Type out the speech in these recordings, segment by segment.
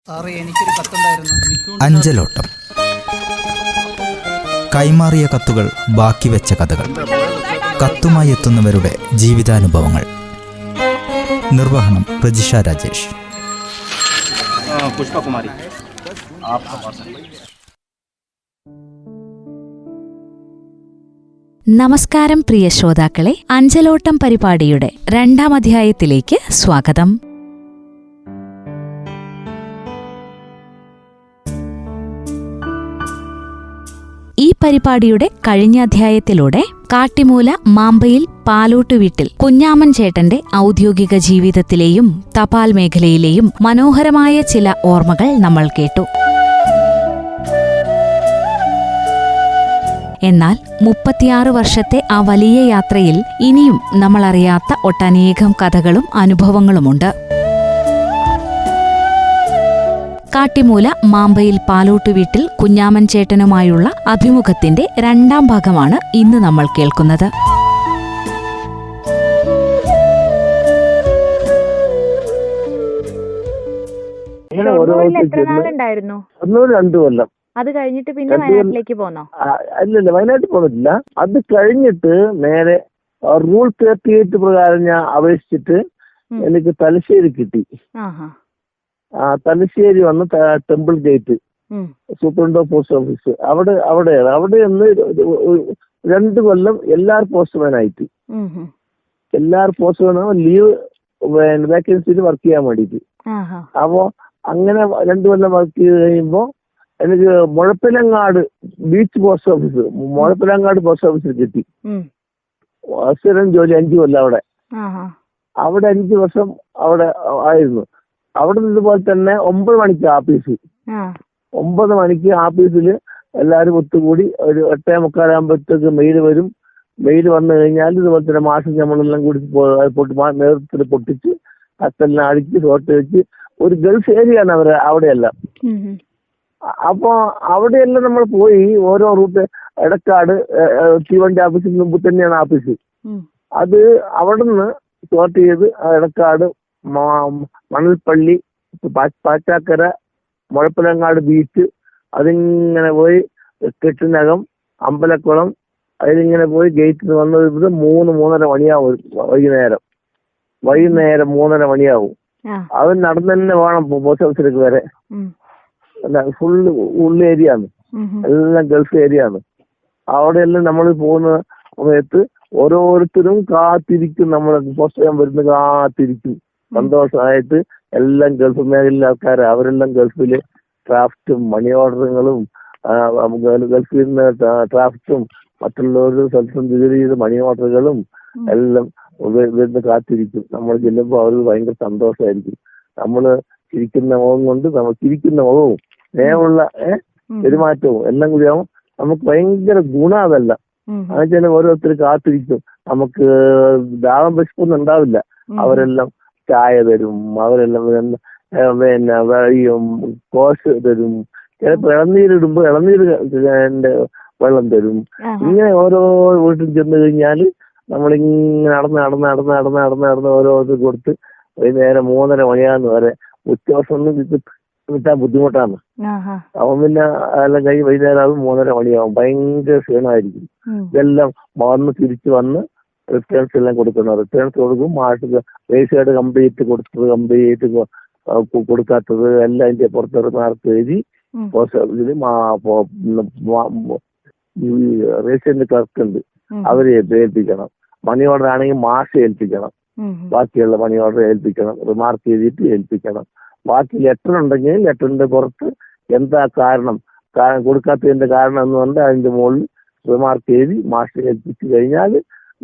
സാറേ എനിക്കൊരു കത്തുണ്ടായിരുന്നു. അഞ്ചലോട്ടം. കൈമാറിയ കത്തുകൾ ബാക്കി വെച്ച കഥകൾ. കത്തുമായി എത്തുന്നവരുടെ ജീവിതാനുഭവങ്ങൾ. നിർവഹണം പ്രജിഷ രാജേഷ്. പുഷ്പകുമാരി. നമസ്കാരം പ്രിയ ശ്രോതാക്കളെ, അഞ്ചലോട്ടം പരിപാടിയുടെ 2ാം അധ്യായത്തിലേക്ക് സ്വാഗതം. ഈ പരിപാടിയുടെ കഴിഞ്ഞ അധ്യായത്തിലൂടെ കാട്ടിമൂല മാമ്പയിൽ പാലോട്ടുവീട്ടിൽ കുഞ്ഞാമൻ ചേട്ടന്റെ ഔദ്യോഗിക ജീവിതത്തിലെയും തപാൽ മേഖലയിലെയും മനോഹരമായ ചില ഓർമ്മകൾ നമ്മൾ കേട്ടു. എന്നാൽ 36 വർഷത്തെ ആ വലിയ യാത്രയിൽ ഇനിയും നമ്മളറിയാത്ത ഒട്ടനേകം കഥകളും അനുഭവങ്ങളുമുണ്ട്. കാട്ടിമൂല മാമ്പയിൽ പാലോട്ടുവീട്ടിൽ കുഞ്ഞാമൻ ചേട്ടനുമായുള്ള അഭിമുഖത്തിന്റെ 2ാം ഭാഗമാണ് ഇന്ന് നമ്മൾ കേൾക്കുന്നത്. രണ്ടു കൊല്ലം. അത് കഴിഞ്ഞിട്ട് പിന്നെ വയനാട്ടിലേക്ക് പോന്നോ? അല്ലല്ല, വയനാട്ടിൽ പോന്നിട്ടില്ല. അത് കഴിഞ്ഞിട്ട് നേരെ റൂൾ 38 പ്രകാരം ഞാൻ അപേക്ഷിച്ചിട്ട് എനിക്ക് തലശ്ശേരി കിട്ടി. തലശ്ശേരി വന്ന് temple gate superintendent of post office അവിടെ നിന്ന് 2 കൊല്ലം എല്ലാർ പോസ്റ്റ്മാനായിട്ട് എല്ലാർ പോസ്റ്റ്മാനും ലീവ് വേക്കൻസിയിൽ വർക്ക് ചെയ്യാൻ വേണ്ടിയിട്ട്. അപ്പോ അങ്ങനെ 2 കൊല്ലം വർക്ക് ചെയ്ത് കഴിയുമ്പോ എനിക്ക് Muzhappilangad beach post office, Muzhappilangad post ഓഫീസിൽ കിട്ടി. സ്ഥിരം ജോലി 5 കൊല്ലം അവിടെ 5 വർഷം അവിടെ ആയിരുന്നു. അവിടെ നിന്നതുപോലെ തന്നെ 9 മണിക്ക് ആഫീസ്, 9 മണിക്ക് ആഫീസിൽ എല്ലാവരും ഒത്തുകൂടി ഒരു 8:45 മെയിൽ വരും. മെയിൽ വന്നു കഴിഞ്ഞാൽ ഇതുപോലെ തന്നെ മാസം നമ്മളെല്ലാം കൂടി നേതൃത്വത്തിൽ പൊട്ടിച്ച് കത്തെല്ലാം അടിച്ച് സോട്ട് വെച്ച് ഒരു ഗൾഫ് ഏരിയ ആണ് അവിടെയെല്ലാം. അപ്പൊ അവിടെയെല്ലാം നമ്മൾ പോയി ഓരോ റൂട്ട്, എടക്കാട് തീവണ്ടി ഓഫീസിന് മുമ്പ് തന്നെയാണ് ഓഫീസ്. അത് അവിടെ നിന്ന് സോർട്ട് ചെയ്ത് എടക്കാട്, മണൽപ്പള്ളി, പാച്ചാക്കര, മുഴപ്പിലങ്ങാട് ബീച്ച്, അതിങ്ങനെ പോയി കെട്ടിനകം, അമ്പലക്കുളം, അതിലിങ്ങനെ പോയി ഗേറ്റിൽ വന്നത് 3-3:30 മണിയാവും. വൈകുന്നേരം 3:30 മണിയാവും. അത് നടന്നു തന്നെ വേണം പോസ്റ്റ് ഓഫീസിലേക്ക് വരെ. ഫുള്ള് ഉള്ള ഏരിയ ആണ്, എല്ലാം ഗൾഫ് ഏരിയ ആണ്. അവിടെയെല്ലാം നമ്മൾ പോകുന്ന സമയത്ത് ഓരോരുത്തരും കാത്തിരിക്കും, നമ്മൾ പോസ്റ്റ് ചെയ്യാൻ വരുന്ന കാത്തിരിക്കും. സന്തോഷമായിട്ട് എല്ലാം ഗൾഫ് മേഖലയിലെ ആൾക്കാർ, അവരെല്ലാം ഗൾഫില് ഡ്രാഫ്റ്റും മണി ഓർഡറുകളും ഗൾഫിൽ നിന്ന് ഡ്രാഫ്റ്റും മറ്റുള്ളവരുടെ സ്ഥലത്തും ജോലി ചെയ്ത് മണി ഓർഡറുകളും എല്ലാം വരുന്ന കാത്തിരിക്കും. നമ്മൾ ചെല്ലുമ്പോൾ അവർക്ക് ഭയങ്കര സന്തോഷമായിരിക്കും. നമ്മള് ചിരിക്കുന്ന മുഖം കൊണ്ട്, നമ്മൾ ചിരിക്കുന്ന മുഖവും സ്നേഹമുള്ള പെരുമാറ്റവും എല്ലാം കൂടിയാവും നമുക്ക് ഭയങ്കര ഗുണം. അതല്ല എന്നുവെച്ചാൽ ഓരോരുത്തർ കാത്തിരിക്കും. നമുക്ക് ദാഹം വിശപ്പൊന്നും ഉണ്ടാവില്ല. അവരെല്ലാം ചായ തരും, അവരെല്ലാം പിന്നെ കോശ് തരും, ചിലപ്പോൾ ഇളനീരിടുമ്പോ ഇളനീരിന്റെ വെള്ളം തരും. ഇങ്ങനെ ഓരോ വീട്ടിൽ ചെന്ന് കഴിഞ്ഞാല് നമ്മളിങ്ങനെ നടന്ന് ഓരോരുത്തർ കൊടുത്ത് വൈകുന്നേരം 3:30 മണിയാന്ന് വരെ ഉച്ചവർഷം കിട്ടാൻ ബുദ്ധിമുട്ടാണ്. അവൻ പിന്നെ എല്ലാം കഴിഞ്ഞ് വൈകുന്നേരം 3:30 മണിയാവും. ഭയങ്കര ക്ഷീണമായിരിക്കും. ഇതെല്ലാം തിരിച്ചു വന്ന് റിട്ടേൺസ് എല്ലാം കൊടുക്കണം. റിട്ടേൺസ് കൊടുക്കും. മാസത്തിൽ റേസ് കംപ്ലീറ്റ് കൊടുക്കാത്തത് എല്ലാം അതിന്റെ പുറത്തൊരു മാർക്ക് എഴുതി പോസ്റ്റ് ഓഫീസിൽ റേഷന്റെ ക്ലർക്കുണ്ട്, അവരെ ഏൽപ്പിക്കണം. മണി ഓർഡർ ആണെങ്കിൽ മാഷ് ഏൽപ്പിക്കണം. ബാക്കിയുള്ള മണി ഓർഡർ ഏൽപ്പിക്കണം, റിമാർക്ക് എഴുതിയിട്ട് ഏൽപ്പിക്കണം. ബാക്കി ലെറ്റർ ഉണ്ടെങ്കിൽ ലെറ്ററിന്റെ പുറത്ത് എന്താ കാരണം കൊടുക്കാത്തതിന്റെ കാരണം എന്ന് പറഞ്ഞാൽ അതിന്റെ മുകളിൽ റിമാർക്ക് എഴുതി മാഷ് ഏൽപ്പിച്ചു കഴിഞ്ഞാൽ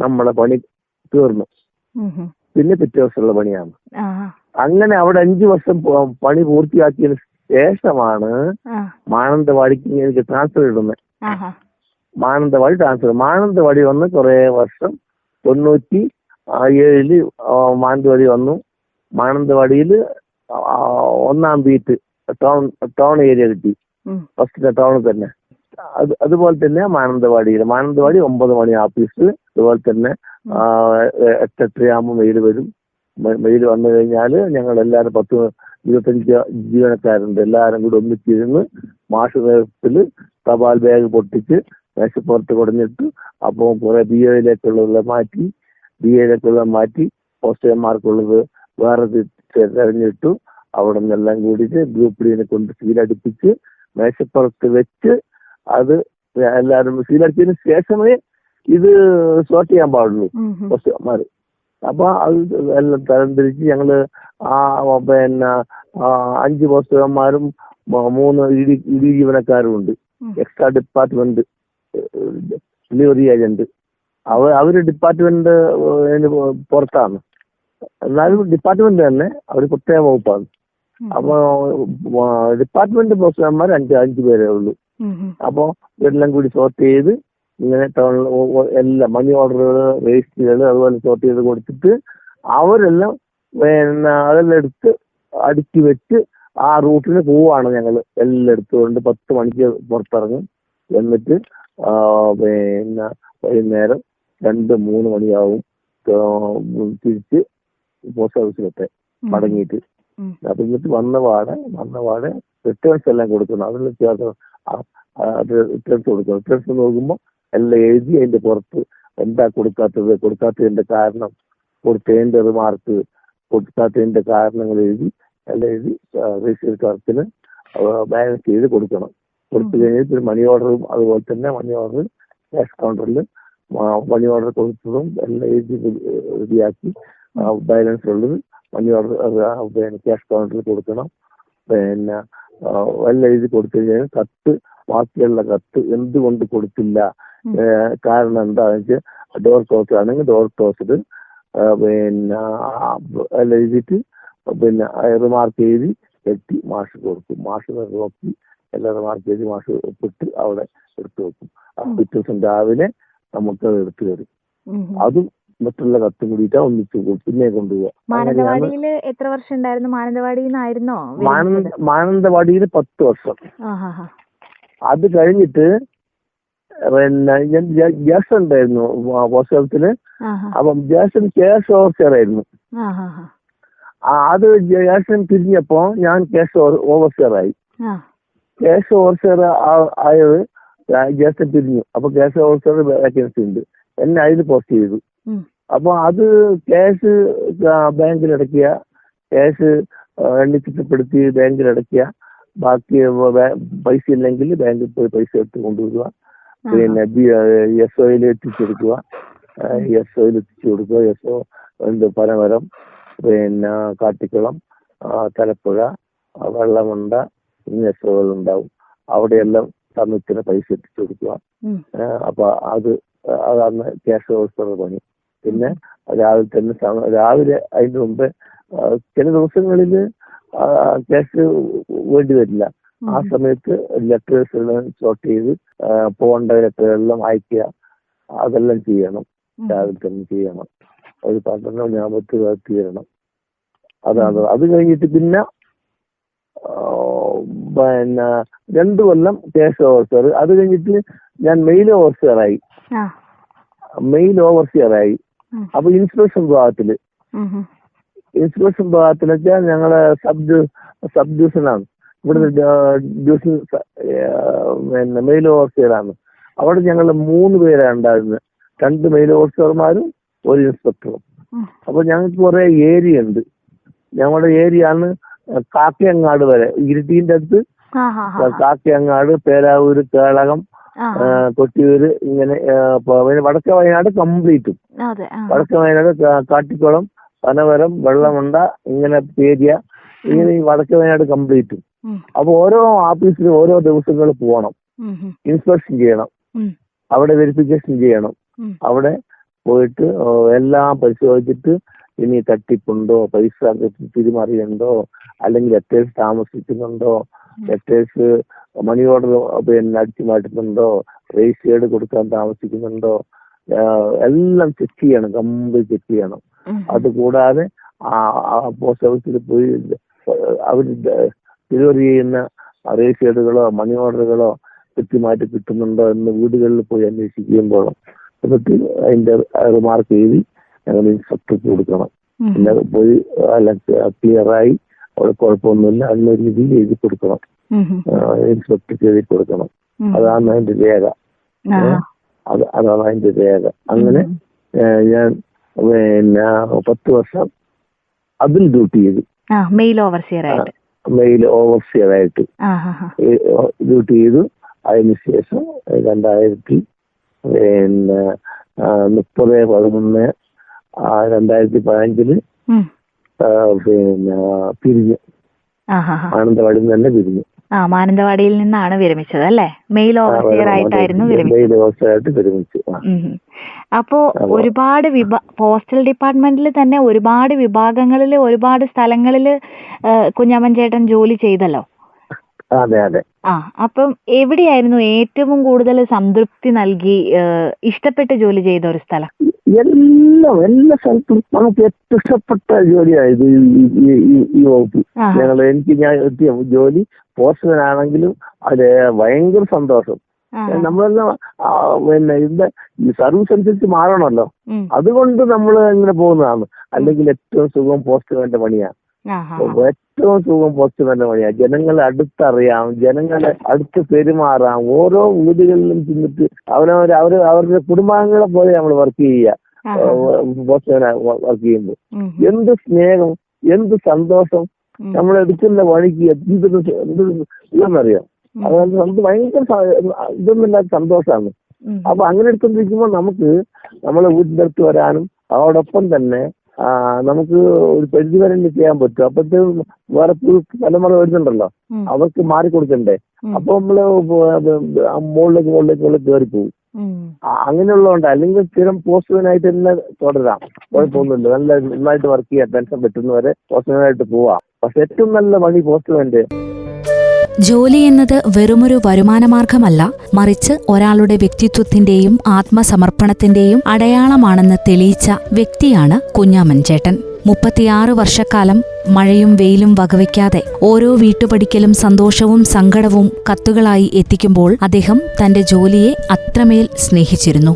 നമ്മളെ പണി തീർന്നു. പിന്നെ പിറ്റേ ദിവസമുള്ള പണിയാണ്. അങ്ങനെ അവിടെ 5 വർഷം പണി പൂർത്തിയാക്കിയതിന് ശേഷമാണ് മാനന്തവാടിക്ക് എനിക്ക് ട്രാൻസ്ഫർ ഇടുന്നത്. മാനന്തവാടി വന്ന് കുറെ വർഷം 97 മാനന്തവാടി വന്നു. മാനന്തവാടിയിൽ 1ാം ബീറ്റ് ടൗൺ ഏരിയ കിട്ടി, ഫസ്റ്റ് ടൗണിൽ തന്നെ. അതുപോലെ തന്നെ മാനന്തവാടി 9 മണി ഓഫീസ്. അതുപോലെ തന്നെ 8:30 ആകുമ്പോൾ മെയിൽ വരും. മെയിൽ വന്നു കഴിഞ്ഞാൽ ഞങ്ങൾ എല്ലാവരും 10-25 ജീവനക്കാരുണ്ട്, എല്ലാവരും കൂടി ഒന്നിച്ചിരുന്ന് മാഷ് നേതൃത്വത്തിൽ തപാൽ ബാഗ് പൊട്ടിച്ച് മേശപ്പുറത്ത് കൊടുത്തിട്ട് അപ്പോൾ കുറെ BA മാറ്റി, BA മാറ്റി പോസ്റ്റർമാർക്കുള്ളത് വേറെ തെരഞ്ഞിട്ടു. അവിടെ നിന്നെല്ലാം കൂടിയിട്ട് ഗ്രൂപ്പ് ഡീനെ കൊണ്ട് സീലടിപ്പിച്ച് മേശപ്പുറത്ത് വെച്ച് അത് എല്ലാവരും സീലടിച്ചതിന് ശേഷമേ ഇത് സോർട്ട് ചെയ്യാൻ പാടുള്ളൂ പോസ്റ്റർമാർ. അപ്പൊ അത് എല്ലാം തരംതിരിച്ച് ഞങ്ങള് 5 പോസ്റ്റർമാരും 3 ഇടി ജീവനക്കാരും ഉണ്ട്. എക്സ്ട്രാ ഡിപ്പാർട്ട്മെന്റ് ഡെലിവറി ഏജന്റ് അവര് ഡിപ്പാർട്ട്മെന്റ് പുറത്താണ്, എന്നാലും ഡിപ്പാർട്ട്മെന്റ് തന്നെ അവർ പ്രത്യേക വകുപ്പാണ്. അപ്പൊ ഡിപ്പാർട്ട്മെന്റ് പോസ്റ്റർമാർ 5 പേരേ ഉള്ളൂ. അപ്പൊ ഇതെല്ലാം കൂടി സോർട്ട് ചെയ്ത് ഇങ്ങനെ ടൗണിൽ എല്ലാം മണി ഓർഡറുകൾ, രജിസ്റ്ററുകൾ അതുപോലെ സോർട്ട് ചെയ്ത് കൊടുത്തിട്ട് അവരെല്ലാം അതെല്ലാം എടുത്ത് അടുക്കി വെച്ച് ആ റൂട്ടിന് പോവാണ്. ഞങ്ങൾ എല്ലാം എടുത്തുകൊണ്ട് 10 മണിക്ക് പുറത്തിറങ്ങും. എന്നിട്ട് വൈകുന്നേരം 2-3 മണിയാവും തിരിച്ച് പോസ്റ്റ് ഓഫീസിലെത്തെ മടങ്ങിയിട്ട്. അപ്പൊ എന്നിട്ട് വന്നപാടെ റിട്ടേൺസ് എല്ലാം കൊടുക്കണം. അതിൽ ചേർത്ത് റിട്ടേൺസ് കൊടുക്കണം. റിട്ടേൺസ് നോക്കുമ്പോൾ എല്ലാം എഴുതി അതിന്റെ പുറത്ത് എന്താ കൊടുക്കാത്തതിന്റെ കാരണം, കൊടുത്തതിന്റെ റിമാർക്ക്, കൊടുക്കാത്തതിന്റെ കാരണങ്ങൾ എഴുതി എല്ലാം എഴുതി രജിസ്റ്റർ ക്ലർക്കിന് ബാലൻസ് ചെയ്ത് കൊടുക്കണം. കൊടുത്തു കഴിഞ്ഞിട്ട് മണി ഓർഡറും അതുപോലെ തന്നെ മണി ഓർഡർ ക്യാഷ് കൗണ്ടറിൽ മണി ഓർഡർ കൊടുത്തതും എല്ലാം എഴുതി റെഡിയാക്കി ബാലൻസ് ഉള്ളത് മണി ഓർഡർ ക്യാഷ് കൗണ്ടറിൽ കൊടുക്കണം. പിന്നെ എല്ലാം എഴുതി കൊടുത്തു കഴിഞ്ഞാൽ കത്ത്, ബാക്കിയുള്ള കത്ത് എന്തുകൊണ്ട് കൊടുത്തില്ല, കാരണം എന്താണെന്ന് വെച്ചാൽ ഡോർ ക്ലോസ് ആണെങ്കിൽ ഡോർ ക്ലോസ്ഡ് പിന്നെ എല്ലാം എഴുതിയിട്ട് പിന്നെ റിമാർക്ക് എഴുതി കെട്ടി മാഷ് കൊടുക്കും. മാഷ് നോക്കി എല്ലാം റിമാർക്ക് എഴുതി മാഷ് ഒപ്പിട്ട് അവിടെ എടുത്തു വെക്കും. പിറ്റേ ദിവസം രാവിലെ നമുക്ക് അത് എടുത്തു തരും. അതും മറ്റുള്ള കത്തും കൂടിയിട്ടാ ഒന്നിച്ചു പിന്നെ കൊണ്ടുപോവാ. മാനന്തവാടിയില് എത്ര വർഷം ഉണ്ടായിരുന്നു? മാനന്തവാടിയിൽ 10 വർഷം. അത് കഴിഞ്ഞിട്ട് പിന്നെ ഞാൻ ജ്യേഷ്ഠൻ ഉണ്ടായിരുന്നു പോസ്റ്റ് ഓഫീസില്. അപ്പം ജ്യേഷ്ഠൻ ക്യാഷ് ഓവർസിയർ ആയിരുന്നു. അത് ജ്യേഷ്ഠൻ പിരിഞ്ഞപ്പോ ഞാൻ ക്യാഷ് ഓവർസിയർ ആയി. ക്യാഷ് ഓവർസിയർ ആയത് ജ്യേഷ്ഠൻ പിരിഞ്ഞു. അപ്പൊ ക്യാഷ് ഓവർസിയർ വേക്കൻസി ഉണ്ട്, എന്നെ അതിൽ പോസ്റ്റ് ചെയ്തു. അപ്പൊ അത് ക്യാഷ് ബാങ്കിലടക്കുക, ക്യാഷ് എണ്ണിച്ചിട്ടപ്പെടുത്തി ബാങ്കിലടക്കുക, ബാക്കി പൈസ ഇല്ലെങ്കിൽ ബാങ്കിൽ പോയി പൈസ എടുത്ത് കൊണ്ടുവരിക, പിന്നെ SOയിൽ എത്തിച്ചെടുക്കുക, SOയിൽ എത്തിച്ചു കൊടുക്കുക. SO പനമരം, പിന്നെ കാട്ടിക്കുളം, തലപ്പുഴ, വെള്ളമുണ്ട ഇങ്ങനെ SOകൾ ഉണ്ടാവും. അവിടെയെല്ലാം സമയത്തിന് പൈസ എത്തിച്ചു കൊടുക്കുക. അപ്പൊ അതാണ് ക്യാഷ് ഓവർസിയർ പണി. പിന്നെ രാവിലെ അതിന് മുമ്പ് ചില ദിവസങ്ങളിൽ ക്യാഷ് വേണ്ടി വരില്ല. ആ സമയത്ത് ലെറ്റേഴ്സ് എല്ലാം സോർട്ട് ചെയ്ത് പോകേണ്ട ലെറ്ററെല്ലാം അയക്കുക, അതെല്ലാം ചെയ്യണം. രാവിലെ തന്നെ ചെയ്യണം. ഒരു 12 മണിയാകുമ്പോൾ തീരണം. അതാണ്. അത് കഴിഞ്ഞിട്ട് പിന്നെ 2 കൊല്ലം ക്യാഷ് ഓവർസിയർ. അത് കഴിഞ്ഞിട്ട് ഞാൻ മെയിൽ ഓവർസിയർ ആയി. അപ്പൊ ഇൻസ്പെക്ഷൻ വിഭാഗത്തിൽ വെച്ചാൽ ഞങ്ങളെ സബ് ഡിവിഷനാണ്. ഇവിടുത്തെ ഡിവിഷൻ പിന്നെ മെയിൽ ഓവർസിയറാണ്. അവിടെ ഞങ്ങൾ 3 പേരാണ് ഉണ്ടായിരുന്നത്. 2 മെയിൽ ഓവർസിയർമാരും 1 ഇൻസ്പെക്ടറും. അപ്പൊ ഞങ്ങൾക്ക് കുറെ ഏരിയ ഉണ്ട്. ഞങ്ങളുടെ ഏരിയ ആണ് കാക്കയങ്ങാട് വരെ, ഇരിട്ടീന്റെ അടുത്ത് കാക്കയങ്ങാട്, പേരാവൂര്, കേളകം, കൊട്ടിയൂര്, ഇങ്ങനെ വടക്കേ വയനാട് കംപ്ലീറ്റും. വടക്കേ വയനാട് കാട്ടിക്കുളം, പനവരം, വെള്ളമുണ്ട, ഇങ്ങനെ പേരിയ, ഇങ്ങനെ ഈ വടക്കേ വയനാട് കംപ്ലീറ്റും. അപ്പൊ ഓരോ ഓഫീസിലും ഓരോ ദിവസങ്ങൾ പോകണം, ഇൻസ്പെക്ഷൻ ചെയ്യണം, അവിടെ വെരിഫിക്കേഷൻ ചെയ്യണം. അവിടെ പോയിട്ട് എല്ലാം പരിശോധിച്ചിട്ട് ഇനി തട്ടിപ്പുണ്ടോ, പൈസ തിരിമറിയുണ്ടോ, അല്ലെങ്കിൽ ലെറ്റേഴ്സ് താമസിക്കുന്നുണ്ടോ, ലെറ്റേഴ്സ് മണി ഓർഡർ പിന്നെ അടിച്ചു മാറ്റുന്നുണ്ടോ, രജിസ്റ്റേർഡ് കൊടുക്കാൻ താമസിക്കുന്നുണ്ടോ, എല്ലാം ചെക്ക് ചെയ്യണം, കംപ്ലീറ്റ് ചെക്ക് ചെയ്യണം. അതുകൂടാതെ പോസ്റ്റ് ഓഫീസിൽ പോയി അവർ ഡെലിവറി ചെയ്യുന്ന രജിസ്റ്റേർഡുകളോ മണി ഓർഡറുകളോ കൃത്യമായിട്ട് കിട്ടുന്നുണ്ടോ എന്ന് വീടുകളിൽ പോയി അന്വേഷിക്കുമ്പോൾ എന്നിട്ട് അതിന്റെ റിമാർക്ക് എഴുതി ഞങ്ങൾ ഇൻസ്പെക്ടർക്ക് കൊടുക്കണം. പിന്നെ പോയി ക്ലിയറായി അവിടെ കുഴപ്പമൊന്നുമില്ല അതിന് രീതിയിൽ എഴുതി കൊടുക്കണം, ഇൻസ്പെക്ടർക്ക് എഴുതി കൊടുക്കണം. അതാണ് അതിന്റെ രേഖ. അതാണ് അതിന്റെ രേഖ. അങ്ങനെ ഞാൻ പിന്നെ 10 വർഷം അതിൽ ഡ്യൂട്ടി ചെയ്തു. മെയിൽ ഓവർസിയറായിട്ട് ഡ്യൂട്ടി ചെയ്തു. അതിനുശേഷം 2030/11/2015 പിന്നെ പിരിഞ്ഞു. മാനന്തവാടിയിൽ നിന്ന് തന്നെ പിരിഞ്ഞു. മാനന്തവാടിയിൽ നിന്നാണ് വിരമിച്ചത് അല്ലേ? മെയിൽ ഓവർസിയർ ആയിട്ടായിരുന്നു വിരമിച്ചു. അപ്പോ ഒരുപാട് പോസ്റ്റൽ ഡിപ്പാർട്ട്മെന്റിൽ തന്നെ ഒരുപാട് വിഭാഗങ്ങളില് ഒരുപാട് സ്ഥലങ്ങളില് കുഞ്ഞാമൻ ചേട്ടൻ ജോലി ചെയ്തല്ലോ. അതെ. അപ്പം എവിടെയായിരുന്നു ഏറ്റവും കൂടുതൽ സംതൃപ്തി നൽകി ഇഷ്ടപ്പെട്ട് ജോലി ചെയ്ത ഒരു സ്ഥലം? എല്ലാ സ്ഥലത്തും നമുക്ക് ഏറ്റവും ഇഷ്ടപ്പെട്ട ജോലിയായത് ഈ വകുപ്പ്. ഞാൻ എത്തിയ ജോലി പോസ്റ്റ്മാനാണെങ്കിലും അത് ഭയങ്കര സന്തോഷം. നമ്മളെല്ലാം പിന്നെ ഇതിന്റെ സർവീസ് അനുസരിച്ച് മാറണമല്ലോ, അതുകൊണ്ട് നമ്മൾ ഇങ്ങനെ പോകുന്നതാണ്. അല്ലെങ്കിൽ ഏറ്റവും സുഖം പോസ്റ്റ്മാന്റെ പണിയാണ്. ഏറ്റവും സുഖം പോസ്റ്റ്മാന്റെ പണിയാണ്. ജനങ്ങളെ അടുത്തറിയാം, ജനങ്ങളെ അടുത്ത് പെരുമാറാം. ഓരോ വീടുകളിലും ചെന്നിട്ട് അവരുടെ കുടുംബാംഗങ്ങളെ പോലെ നമ്മൾ വർക്ക് ചെയ്യുക. പോസ്റ്റ്മാൻ വർക്ക് ചെയ്യുമ്പോൾ എന്ത് സ്നേഹം, എന്ത് സന്തോഷം. നമ്മളെടുക്കുന്ന വഴിക്ക് ഇതെന്നറിയാം. അതുകൊണ്ട് ഭയങ്കര ഇതൊന്നുമില്ലാത്ത സന്തോഷമാണ്. അപ്പൊ അങ്ങനെ എടുത്തോണ്ടിരിക്കുമ്പോൾ നമുക്ക് നമ്മളെ വീടിന്റെ അടുത്ത് വരാനും അതോടൊപ്പം തന്നെ നമുക്ക് ഒരു പരിധി വരെ ചെയ്യാൻ പറ്റും. അപ്പോഴത്തേക്കും വേറെ തലമുറ വരുന്നുണ്ടല്ലോ, അവർക്ക് മാറിക്കൊടുക്കണ്ടേ. അപ്പൊ നമ്മള് മുകളിലേക്ക് കയറി പോകും. അങ്ങനെയുള്ളതുകൊണ്ട് അല്ലെങ്കിൽ സ്ഥിരം പോസ്റ്റ്മാനായിട്ട് തന്നെ തുടരാം, കുഴപ്പമൊന്നുമില്ല. നന്നായിട്ട് വർക്ക് ചെയ്യാൻ പെൻഷൻ പറ്റുന്നവരെ പോസ്റ്റ്മാനായിട്ട് പോവാം. പക്ഷെ ഏറ്റവും നല്ല പണി പോസ്റ്റ്മാന്റെ. ജോലി എന്നത് വെറുമൊരു വരുമാനമാർഗമല്ല, മറിച്ച് ഒരാളുടെ വ്യക്തിത്വത്തിന്റെയും ആത്മസമർപ്പണത്തിന്റെയും അടയാളമാണെന്ന് തെളിയിച്ച വ്യക്തിയാണ് കുഞ്ഞാമൻ ചേട്ടൻ. 36 വർഷക്കാലം മഴയും വെയിലും വകവയ്ക്കാതെ ഓരോ വീട്ടുപടിക്കലും സന്തോഷവും സങ്കടവും കത്തുകളായി എത്തിക്കുമ്പോൾ അദ്ദേഹം തന്റെ ജോലിയെ അത്രമേൽ സ്നേഹിച്ചിരുന്നു.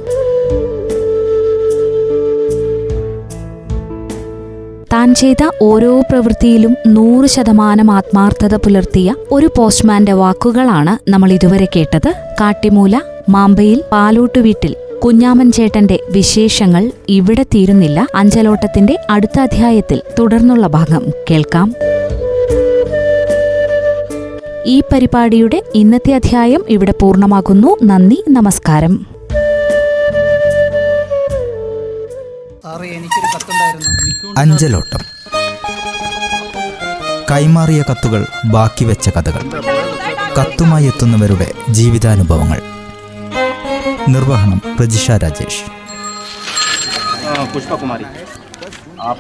താൻ ചെയ്ത ഓരോ പ്രവൃത്തിയിലും 100% ആത്മാർത്ഥത പുലർത്തിയ ഒരു പോസ്റ്റ്മാന്റെ വാക്കുകളാണ് നമ്മൾ ഇതുവരെ കേട്ടത്. കാട്ടിമൂല മാമ്പയിൽ പാലോട്ടുവീട്ടിൽ കുഞ്ഞാമൻ ചേട്ടന്റെ വിശേഷങ്ങൾ ഇവിടെ തീരുന്നില്ല. അഞ്ചലോട്ടത്തിന്റെ അടുത്ത അധ്യായത്തിൽ തുടർന്നുള്ള ഭാഗം കേൾക്കാം. ഈ പരിപാടിയുടെ ഇന്നത്തെ അധ്യായം ഇവിടെ പൂർണ്ണമാകുന്നു. നന്ദി, നമസ്കാരം. അഞ്ചലോട്ടം. കൈമാറിയ കത്തുകൾ ബാക്കി വെച്ച കഥകൾ. കത്തുമായി എത്തുന്നവരുടെ ജീവിതാനുഭവങ്ങൾ. നിർവഹണം പ്രജിഷ രാജേഷ്. पुष्पा कुमारी आप